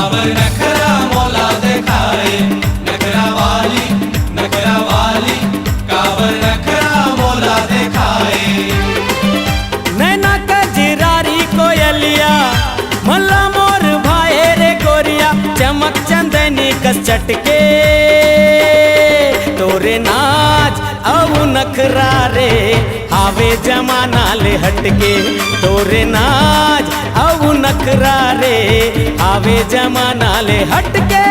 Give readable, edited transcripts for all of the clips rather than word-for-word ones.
काबर नखरा मोला दिखाए, नखरा वाली काबर नखरा मोला दिखाए। नैना कजरारी कोयलिया मल्ला मोर भाई रे गोरिया, चमक चंदनी कस चटके तोरे नाच औ नखरा रे आवे जमाना ले हटके। तोरे नाच औ नखरा रे आवे जमाना ले हटके।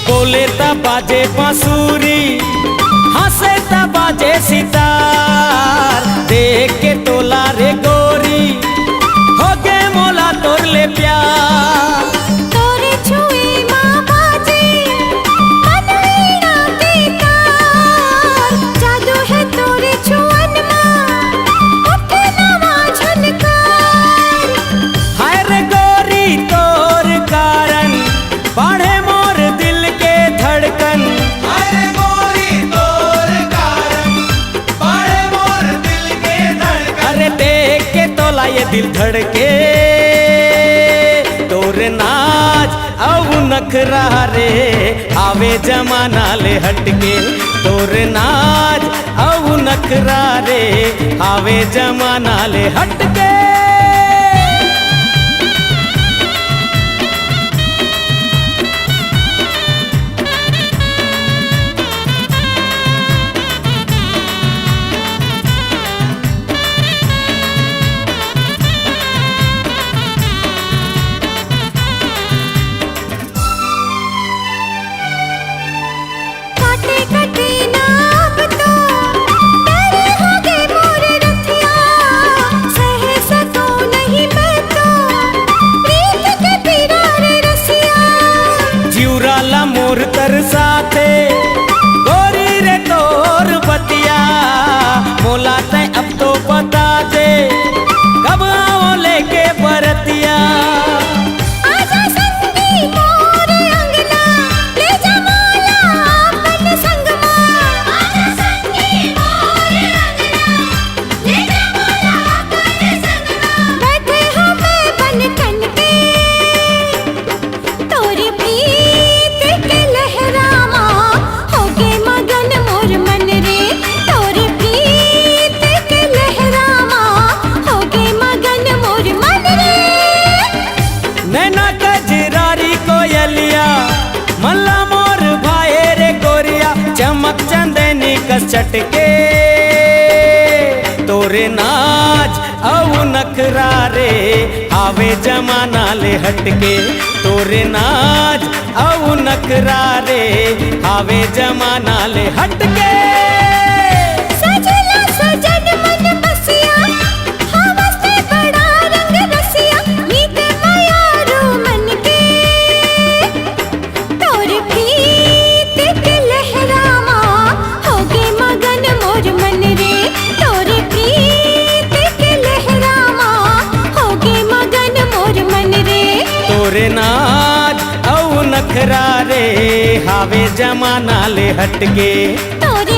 बोले ता बाजे बांसुरी, हंसे ता बाजे सितार, देख के तोला रे गोरी हो गे मोला तोर ले प्यार। तोरे छुई माँ बाजे मनवीना के तार, जादू है तोरे छुअन माँ उठे नवा झनकार। हाय रे गोरी तोर कारण बढ़े मोर दिल के धड़कन। अरे गोरी तोर कारण बढ़े मोर दिल के धड़कन। अरे देख के तोला ये दिल धड़के, तोर नाच औ नखरा रे आवे जमाना ले हटके। तोर नाच औ नखरा रे आवे जमाना ले हटके। मोर तरसाते गोरी रे तोर बतिया, मोला तै अब तो बता दे कब आओ लेके बरतिया। आजा संगी मोर अंगना ले जा मोला अपन संगमा। आजा संगी मोर अंगना ले जा मोला अपन संगमा। बैठे हमें बन ठन के तोरी प्रीत के लहरामा, होगे मगन मोर मन रे तोरी प्रीत के लहरामा, होगे मगन मोर मन रे। नैना कजरारी कोयलिया मल्ला मोर भाई रे गोरिया, चमक चंदनी कस चटके तोरे नाच औ नखरा रे आवे जमाना ले हटके। तोरे नाच औ नखरा रे आवे जमाना ले हटके। सजला सजन मन बसिया, हवस से बड़ा रंग रसिया, मीत मायारू मन के तोर प्रीत के लहरामा, होगे मगन मोर मन रे तोर प्रीत के लहरामा, होगे मगन मोर मन रे। तोरे नाच औ नखरा रे हावे जमाना ले हटके। तोरे